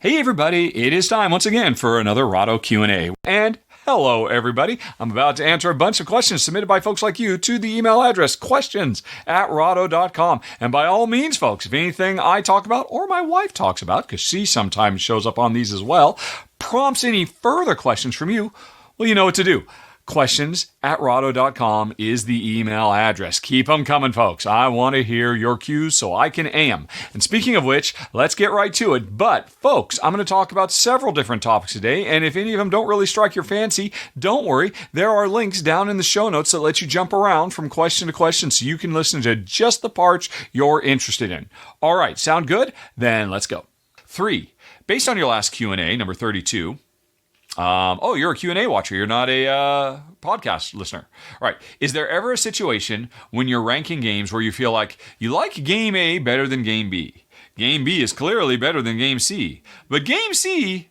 Hey everybody, it is time once again for another Rahdo Q&A. And hello everybody, I'm about to answer a bunch of questions submitted by folks like you to the email address questions@rahdo.com. And by all means, folks, if anything I talk about or my wife talks about, because she sometimes shows up on these as well, prompts any further questions from you, well, you know what to do. Questions@rahdo.com is the email address. Keep them coming, folks. I want to hear your cues so I can AM. And speaking of which, let's get right to it. But, folks, I'm going to talk about several different topics today, and if any of them don't really strike your fancy, don't worry. There are links down in the show notes that let you jump around from question to question so you can listen to just the parts you're interested in. All right, sound good? Then let's go. 3. Based on your last Q&A, number 32, you're a Q&A watcher. You're not a podcast listener. All right. Is there ever a situation when you're ranking games where you feel like you like Game A better than Game B? Game B is clearly better than Game C. But Game C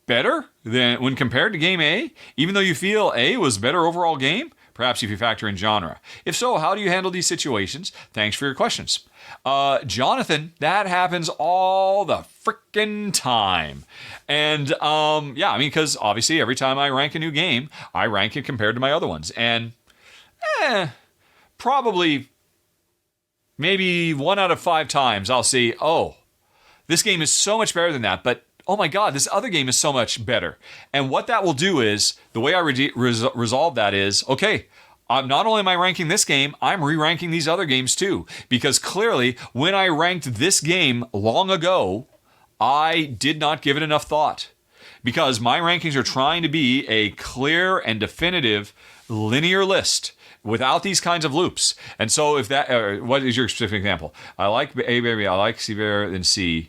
better than when compared to Game A, even though you feel A was better overall game? Perhaps if you factor in genre. If so, how do you handle these situations? Thanks for your questions. Jonathan, that happens all the frickin' time. And, because obviously every time I rank a new game, I rank it compared to my other ones. And, probably maybe 1 out of 5 times I'll see, oh, this game is so much better than that, but oh my God, this other game is so much better. And what that will do is, the way I resolve that is, okay, not only am I ranking this game, I'm re-ranking these other games too. Because clearly, when I ranked this game long ago, I did not give it enough thought. Because my rankings are trying to be a clear and definitive linear list without these kinds of loops. And so if that, what is your specific example? I like A, baby, I like C better than C.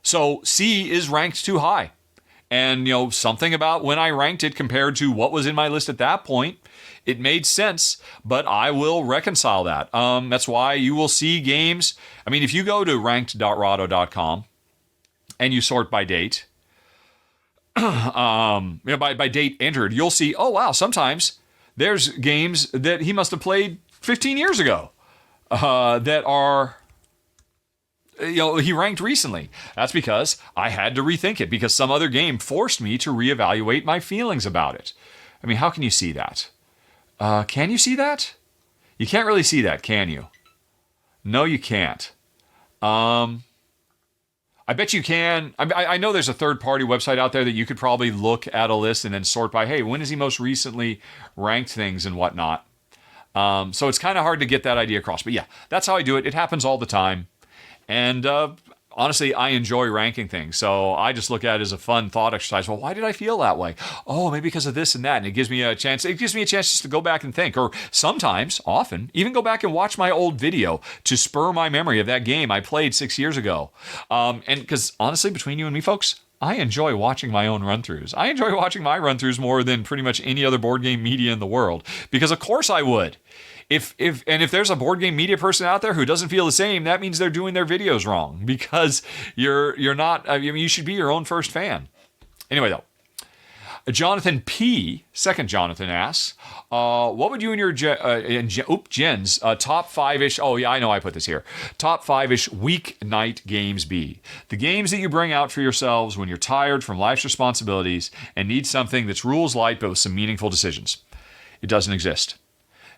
So C is ranked too high. And, something about when I ranked it compared to what was in my list at that point, it made sense, but I will reconcile that. That's why you will see games. I mean, if you go to ranked.rahdo.com and you sort by date, by date entered, you'll see, oh, wow, sometimes there's games that he must have played 15 years ago that are... he ranked recently. That's because I had to rethink it because some other game forced me to reevaluate my feelings about it. I mean, how can you see that? Can you see that? You can't really see that, can you? No, you can't. I bet you can. I know there's a third-party website out there that you could probably look at a list and then sort by, hey, when has he most recently ranked things and whatnot? So it's kind of hard to get that idea across. But yeah, that's how I do it. It happens all the time. And honestly, I enjoy ranking things. So I just look at it as a fun thought exercise. Well, why did I feel that way? Oh, maybe because of this and that. And it gives me a chance. It gives me a chance just to go back and think. Or sometimes, often, even go back and watch my old video to spur my memory of that game I played 6 years ago. And because honestly, between you and me, folks, I enjoy watching my own run-throughs. I enjoy watching my run-throughs more than pretty much any other board game media in the world. Because of course I would. If there's a board game media person out there who doesn't feel the same, that means they're doing their videos wrong because you're not. I mean, you should be your own first fan. Anyway, though, Jonathan P. Second Jonathan asks, what would you and your Jen's top 5-ish? Oh yeah, I know I put this here. Top 5-ish weeknight games be? The games that you bring out for yourselves when you're tired from life's responsibilities and need something that's rules light but with some meaningful decisions. It doesn't exist.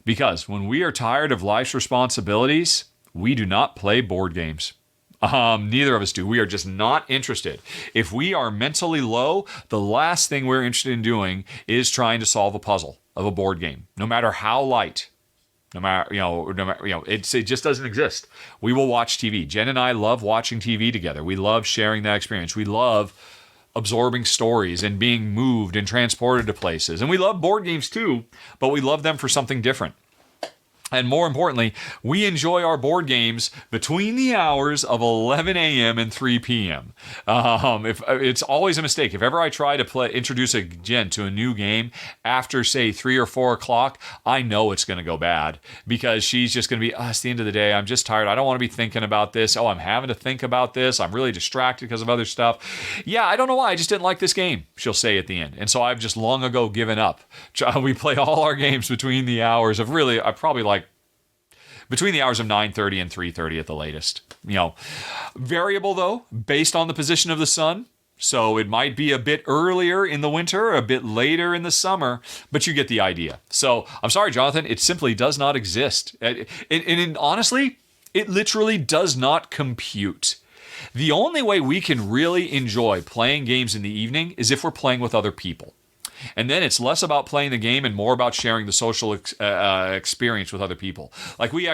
Because when we are tired of life's responsibilities, we do not play board games. Neither of us do. We are just not interested. If we are mentally low, the last thing we're interested in doing is trying to solve a puzzle of a board game, no matter how light. It just doesn't exist. We will watch TV. Jen and I love watching TV together. We love sharing that experience. We love absorbing stories and being moved and transported to places. And we love board games too, but we love them for something different. And more importantly, we enjoy our board games between the hours of 11 a.m. and 3 p.m. If it's always a mistake. If ever I try to introduce a Jen to a new game after, say, 3 or 4 o'clock, I know it's going to go bad because she's just going to be, it's the end of the day. I'm just tired. I don't want to be thinking about this. Oh, I'm having to think about this. I'm really distracted because of other stuff. Yeah, I don't know why. I just didn't like this game, she'll say at the end. And so I've just long ago given up. We play all our games between the hours of between the hours of 9:30 and 3:30 at the latest. Variable though, based on the position of the sun. So it might be a bit earlier in the winter, a bit later in the summer, but you get the idea. So I'm sorry, Jonathan, it simply does not exist. And honestly, it literally does not compute. The only way we can really enjoy playing games in the evening is if we're playing with other people. And then it's less about playing the game and more about sharing the social experience with other people. Like we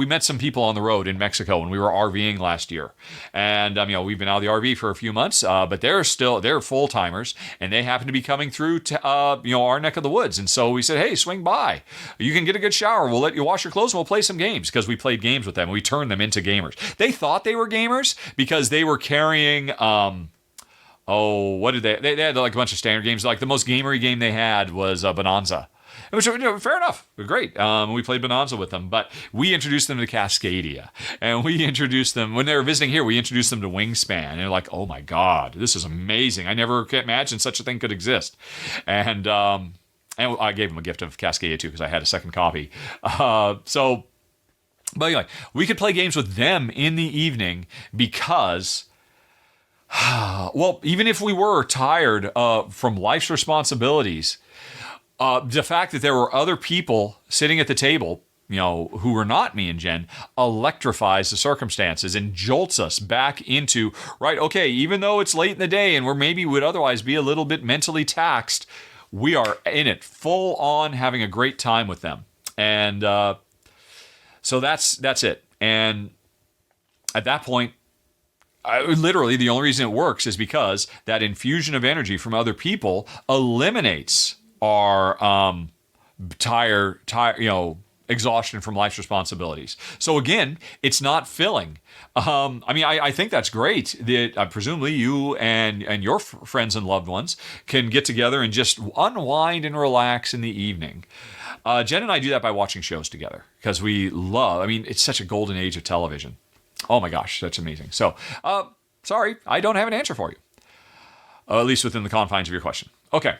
met some people on the road in Mexico when we were RVing last year. And, we've been out of the RV for a few months, but they're full timers and they happen to be coming through to, our neck of the woods. And so we said, hey, swing by. You can get a good shower. We'll let you wash your clothes and we'll play some games because we played games with them. We turned them into gamers. They thought they were gamers because they were carrying, what did they had like a bunch of standard games. Like the most gamery game they had was Bonanza. Which, fair enough. Great. We played Bonanza with them, but we introduced them to Cascadia. And we introduced them, when they were visiting here, we introduced them to Wingspan. And they're like, oh my God, this is amazing. I never could imagine such a thing could exist. And I gave them a gift of Cascadia too, because I had a second copy. But anyway, we could play games with them in the evening because... well, even if we were tired from life's responsibilities, the fact that there were other people sitting at the table, who were not me and Jen, electrifies the circumstances and jolts us back into, right, okay, even though it's late in the day and we would otherwise be a little bit mentally taxed, we are in it full on having a great time with them. And so that's it. And at that point, literally, the only reason it works is because that infusion of energy from other people eliminates our exhaustion from life's responsibilities. So again, it's not filling. I think that's great that presumably you and your friends and loved ones can get together and just unwind and relax in the evening. Jen and I do that by watching shows together because we love, it's such a golden age of television. Oh my gosh, that's amazing. So, sorry, I don't have an answer for you. At least within the confines of your question. Okay.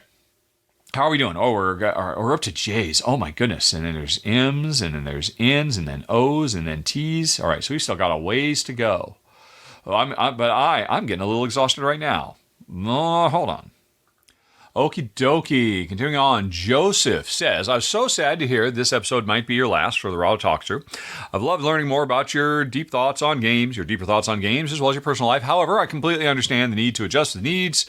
How are we doing? Oh, we're up to J's. Oh my goodness. And then there's M's, and then there's N's, and then O's, and then T's. All right, so we've still got a ways to go. Well, I'm getting a little exhausted right now. Hold on. Okie dokie. Continuing on, Joseph says, I was so sad to hear this episode might be your last for the Rahdo Talk Through. I've loved learning more about your deeper thoughts on games, as well as your personal life. However, I completely understand the need to adjust to the needs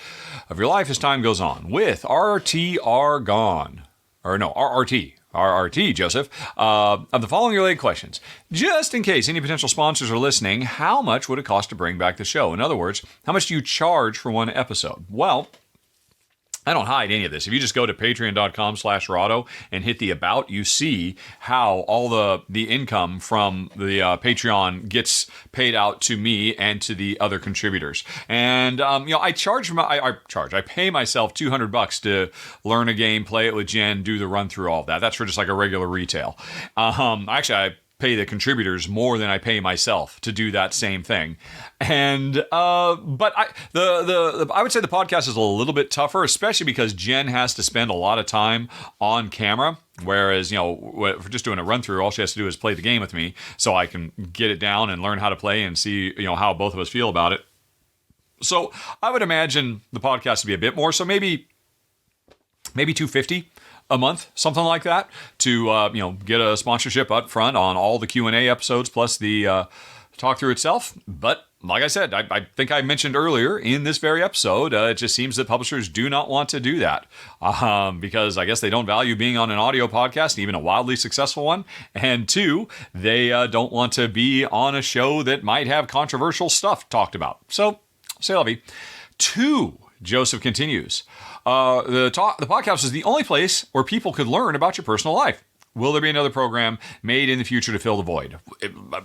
of your life as time goes on. With RTR gone, or no, RRT, Joseph, of the following related questions. Just in case any potential sponsors are listening, how much would it cost to bring back the show? In other words, how much do you charge for one episode? Well, I don't hide any of this. If you just go to patreon.com/Rahdo and hit the about, you see how all the income from the Patreon gets paid out to me and to the other contributors. And, I pay myself $200 to learn a game, play it with Jen, do the run through all of that. That's for just like a regular retail. I pay the contributors more than I pay myself to do that same thing. And but I would say the podcast is a little bit tougher, especially because Jen has to spend a lot of time on camera. Whereas, for just doing a run through, all she has to do is play the game with me so I can get it down and learn how to play and see, how both of us feel about it. So I would imagine the podcast to be a bit more. So maybe $250 a month, something like that, to get a sponsorship up front on all the Q&A episodes plus the talk through itself. But like I said, I think I mentioned earlier in this very episode, it just seems that publishers do not want to do that because I guess they don't value being on an audio podcast, even a wildly successful one. And two, they don't want to be on a show that might have controversial stuff talked about. So, c'est la vie. Two, Joseph continues. The podcast is the only place where people could learn about your personal life. Will there be another program made in the future to fill the void?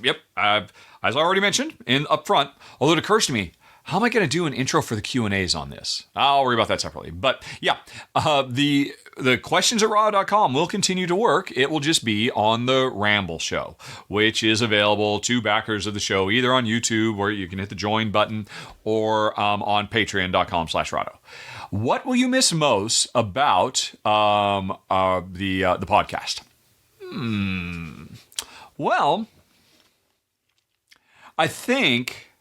Yep. As I already mentioned up front, although it occurs to me, how am I going to do an intro for the Q&As on this? I'll worry about that separately. But yeah, the questions at Rahdo.com will continue to work. It will just be on the Ramble Show, which is available to backers of the show, either on YouTube where you can hit the join button or on patreon.com/Rahdo. What will you miss most about the podcast? Well, I think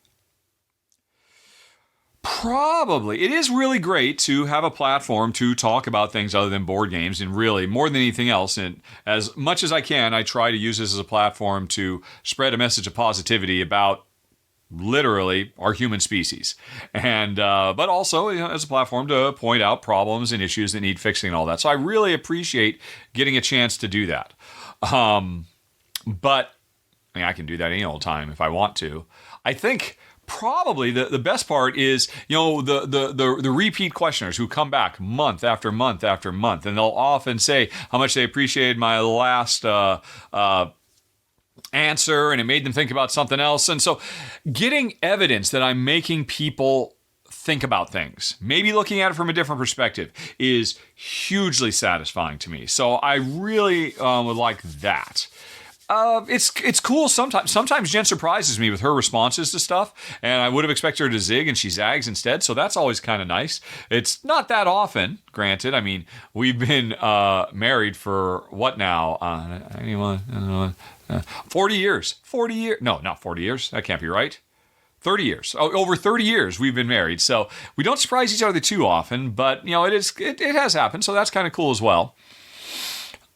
probably it is really great to have a platform to talk about things other than board games, and really more than anything else. And as much as I can, I try to use this as a platform to spread a message of positivity about literally our human species, and but also, as a platform to point out problems and issues that need fixing and all that. So I really appreciate getting a chance to do that. But I mean, I can do that any old time if I want to. I think probably the best part is, the repeat questioners who come back month after month after month, and they'll often say how much they appreciated my last answer, and it made them think about something else. And so getting evidence that I'm making people think about things, maybe looking at it from a different perspective, is hugely satisfying to me. So I really would like that. It's cool sometimes. Sometimes Jen surprises me with her responses to stuff, and I would have expected her to zig, and she zags instead. So that's always kind of nice. It's not that often, granted. I mean, we've been married for what now? 40 years. 40 years. No, not 40 years. That can't be right. 30 years. Oh, over 30 years we've been married. So we don't surprise each other too often, but it has happened. So that's kind of cool as well.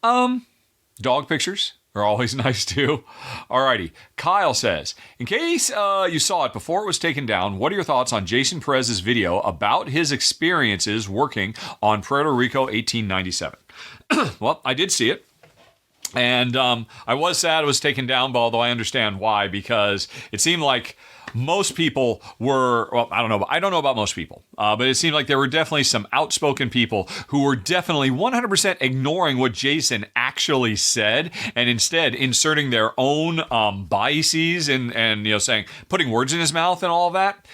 Dog pictures are always nice too. Alrighty. Kyle says, in case you saw it before it was taken down, what are your thoughts on Jason Perez's video about his experiences working on Puerto Rico 1897? Well, I did see it. And I was sad it was taken down, although I understand why, because it seemed like most people were, well, I don't know about most people, but it seemed like there were definitely some outspoken people who were definitely 100% ignoring what Jason actually said, and instead inserting their own biases and saying, putting words in his mouth and all of that.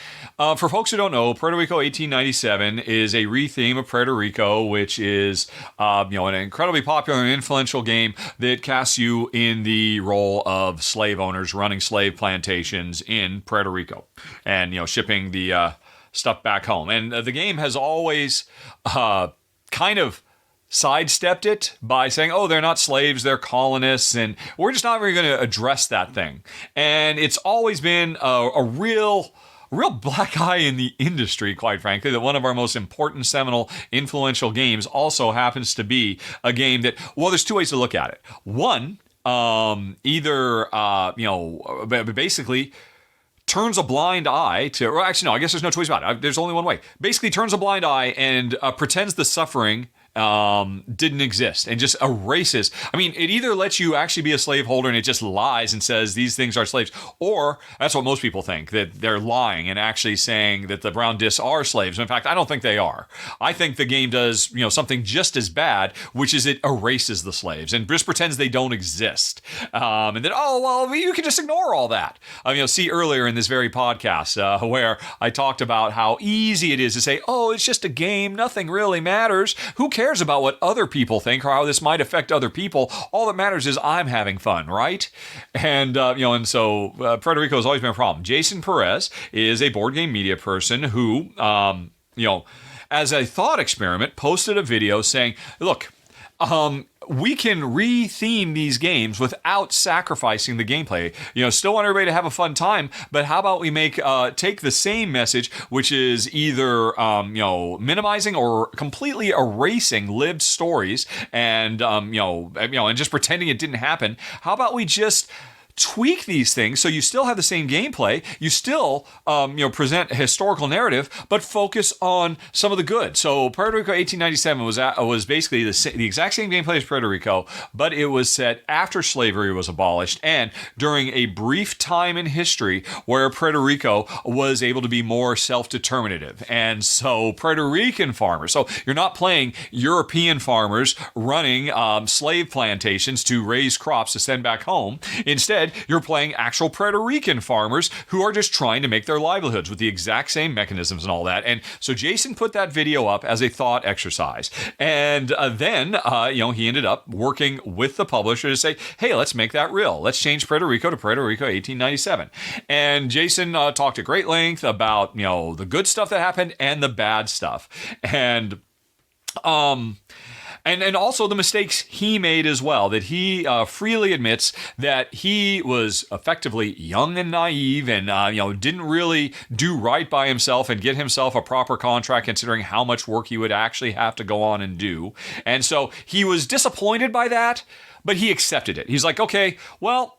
For folks who don't know, Puerto Rico 1897 is a re-theme of Puerto Rico, which is an incredibly popular and influential game that casts you in the role of slave owners running slave plantations in Puerto Rico, and shipping the stuff back home. And the game has always kind of sidestepped it by saying, oh, they're not slaves, they're colonists, and we're just not really going to address that thing. And it's always been a real black eye in the industry, quite frankly, that one of our most important, seminal, influential games also happens to be a game that, well, there's two ways to look at it. One, basically turns a blind eye to, or actually, no, I guess there's no choice about it. There's only one way. Basically turns a blind eye and pretends the suffering didn't exist, and just erases. I mean, it either lets you actually be a slaveholder and it just lies and says these things are slaves, or that's what most people think, that they're lying and actually saying that the brown discs are slaves. In fact, I don't think they are. I think the game does, something just as bad, which is it erases the slaves and just pretends they don't exist. And then, oh, well, you can just ignore all that. See earlier in this very podcast where I talked about how easy it is to say, oh, it's just a game, nothing really matters. Who cares about what other people think or how this might affect other people? All that matters is I'm having fun, right? And so Puerto Rico has always been a problem. Jason Perez is a board game media person who, as a thought experiment, posted a video saying, look, we can re-theme these games without sacrificing the gameplay. Still want everybody to have a fun time, but how about we take the same message, which is either minimizing or completely erasing lived stories and and just pretending it didn't happen. How about we just tweak these things so you still have the same gameplay, you still present a historical narrative, but focus on some of the good. So Puerto Rico 1897 was basically the exact same gameplay as Puerto Rico, but it was set after slavery was abolished and during a brief time in history where Puerto Rico was able to be more self-determinative. And so Puerto Rican farmers, so you're not playing European farmers running slave plantations to raise crops to send back home. Instead, you're playing actual Puerto Rican farmers who are just trying to make their livelihoods with the exact same mechanisms and all that. And so Jason put that video up as a thought exercise. And then, he ended up working with the publisher to say, hey, let's make that real. Let's change Puerto Rico to Puerto Rico 1897. And Jason talked at great length about, the good stuff that happened and the bad stuff. And And also the mistakes he made as well, that he freely admits that he was effectively young and naive and didn't really do right by himself and get himself a proper contract considering how much work he would actually have to go on and do. And so he was disappointed by that, but he accepted it. He's like, okay, well,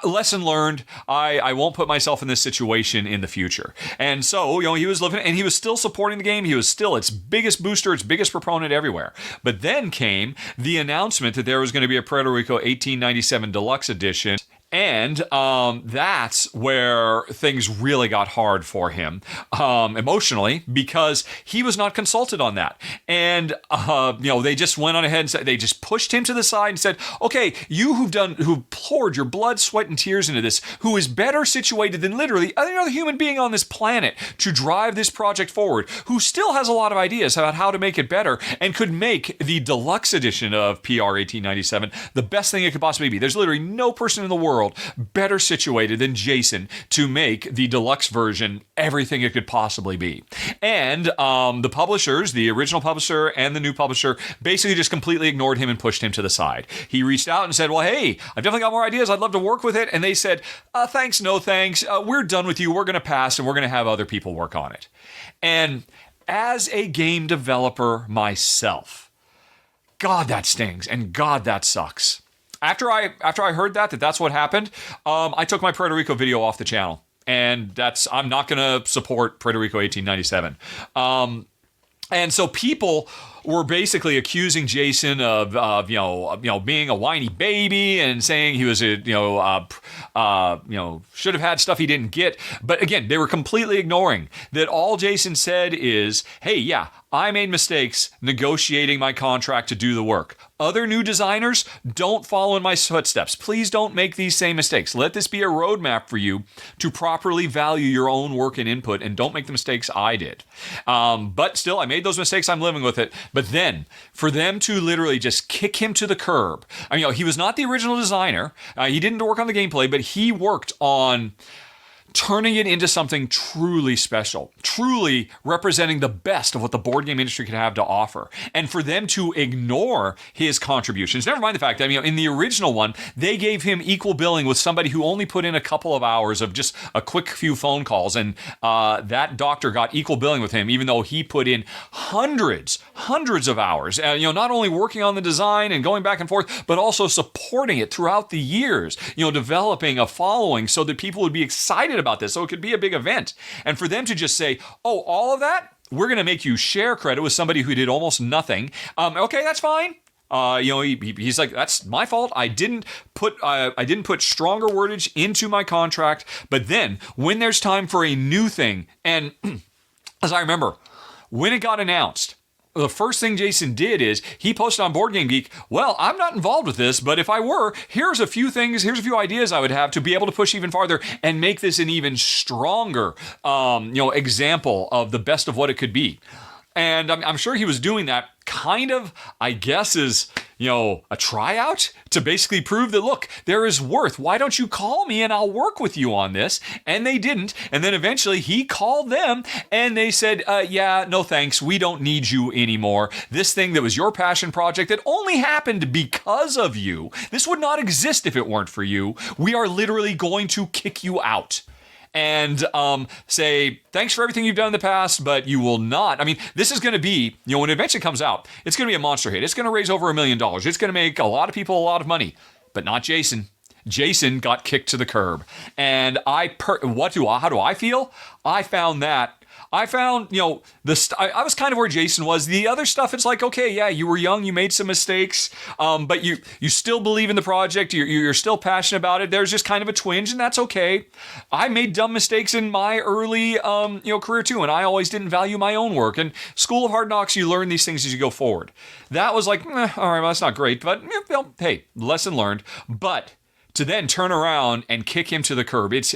lesson learned. I won't put myself in this situation in the future. And so, he was living, and he was still supporting the game. He was still its biggest booster, its biggest proponent everywhere. But then came the announcement that there was going to be a Puerto Rico 1897 Deluxe Edition. And that's where things really got hard for him emotionally, because he was not consulted on that. And, they just went on ahead and said, they just pushed him to the side and said, okay, you who poured your blood, sweat, and tears into this, who is better situated than literally any other human being on this planet to drive this project forward, who still has a lot of ideas about how to make it better and could make the deluxe edition of PR 1897 the best thing it could possibly be. There's literally no person in the world better situated than Jason to make the deluxe version everything it could possibly be. And the publishers, the original publisher and the new publisher, basically just completely ignored him and pushed him to the side. He reached out and said, well, hey, I've definitely got more ideas. I'd love to work with it. And they said, thanks, no thanks. We're done with you. We're going to pass and we're going to have other people work on it. And as a game developer myself, God, that stings, and God, that sucks. After I heard that's what happened, I took my Puerto Rico video off the channel, and I'm not going to support Puerto Rico 1897. And so people were basically accusing Jason of being a whiny baby and saying he was should have had stuff he didn't get. But again, they were completely ignoring that. All Jason said is, hey, yeah, I made mistakes negotiating my contract to do the work. Other new designers, don't follow in my footsteps. Please don't make these same mistakes. Let this be a roadmap for you to properly value your own work and input, and don't make the mistakes I did. But still, I made those mistakes. I'm living with it. But then, for them to literally just kick him to the curb, he was not the original designer. He didn't work on the gameplay, but he worked on turning it into something truly special, truly representing the best of what the board game industry could have to offer. And for them to ignore his contributions, never mind the fact that, in the original one, they gave him equal billing with somebody who only put in a couple of hours of just a quick few phone calls. And that doctor got equal billing with him, even though he put in hundreds of hours, not only working on the design and going back and forth, but also supporting it throughout the years, developing a following so that people would be excited about this, so it could be a big event. And for them to just say, oh, all of that, we're going to make you share credit with somebody who did almost nothing. Okay, that's fine. He's like, that's my fault. I didn't put stronger wordage into my contract. But then when there's time for a new thing, and as I remember, when it got announced, the first thing Jason did is he posted on Board Game Geek, well, I'm not involved with this, but if I were, here's a few ideas I would have to be able to push even farther and make this an even stronger, example of the best of what it could be. And I'm sure he was doing that kind of, I guess, as, a tryout to basically prove that, look, there is worth. Why don't you call me and I'll work with you on this? And they didn't. And then eventually he called them and they said, yeah, no thanks. We don't need you anymore. This thing that was your passion project that only happened because of you, this would not exist if it weren't for you. We are literally going to kick you out. And say, thanks for everything you've done in the past, but you will not. This is going to be, when it eventually comes out, it's going to be a monster hit. It's going to raise over $1 million. It's going to make a lot of people a lot of money, but not Jason. Jason got kicked to the curb. And how do I feel? I found, I was kind of where Jason was. The other stuff, it's like, okay, yeah, you were young, you made some mistakes, but you still believe in the project, you're still passionate about it. There's just kind of a twinge, and that's okay. I made dumb mistakes in my early, career too, and I always didn't value my own work. And School of Hard Knocks, you learn these things as you go forward. That was like, all right, well, that's not great, but hey, lesson learned. But to then turn around and kick him to the curb. It's,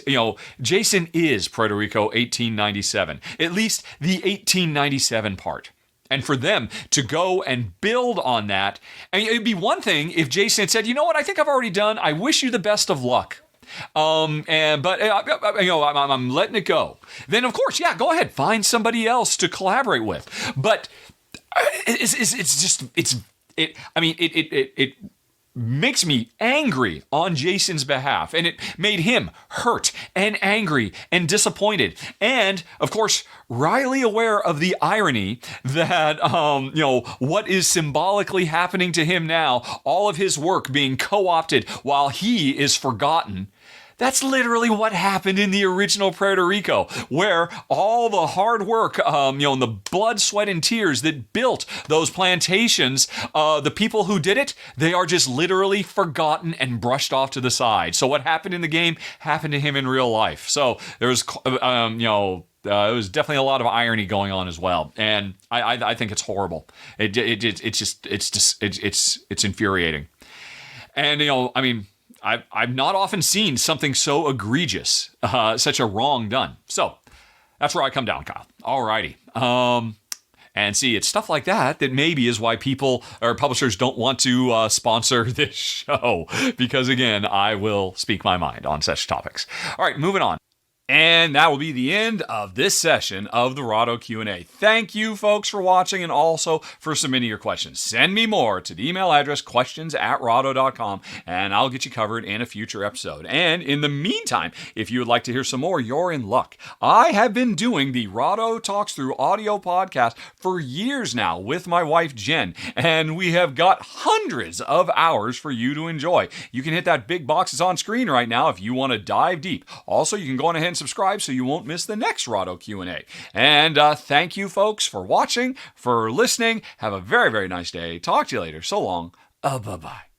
Jason is Puerto Rico 1897, at least the 1897 part. And for them to go and build on that, it'd be one thing if Jason said, you know what, I think I've already done. I wish you the best of luck. I'm letting it go. Then, of course, yeah, go ahead, find somebody else to collaborate with. But it's it makes me angry on Jason's behalf, and it made him hurt and angry and disappointed. And of course, Riley aware of the irony that what is symbolically happening to him now, all of his work being co-opted while he is forgotten. That's literally what happened in the original Puerto Rico, where all the hard work, and the blood, sweat, and tears that built those plantations, the people who did it, they are just literally forgotten and brushed off to the side. So what happened in the game happened to him in real life. So there was, it was definitely a lot of irony going on as well, and I think it's horrible. It's infuriating, and I've not often seen something so egregious, such a wrong done. So that's where I come down, Kyle. Alrighty. And see, it's stuff like that maybe is why people or publishers don't want to sponsor this show. Because again, I will speak my mind on such topics. All right, moving on. And that will be the end of this session of the Rahdo Q&A. Thank you, folks, for watching and also for submitting your questions. Send me more to the email address questions@rahdo.com, and I'll get you covered in a future episode. And in the meantime, if you would like to hear some more, you're in luck. I have been doing the Rahdo Talks Through audio podcast for years now with my wife, Jen, and we have got hundreds of hours for you to enjoy. You can hit that big box that's on screen right now if you want to dive deep. Also, you can go on ahead and subscribe so you won't miss the next Rahdo Q&A. And thank you, folks, for watching, for listening. Have a very, very nice day. Talk to you later. So long. Bye-bye.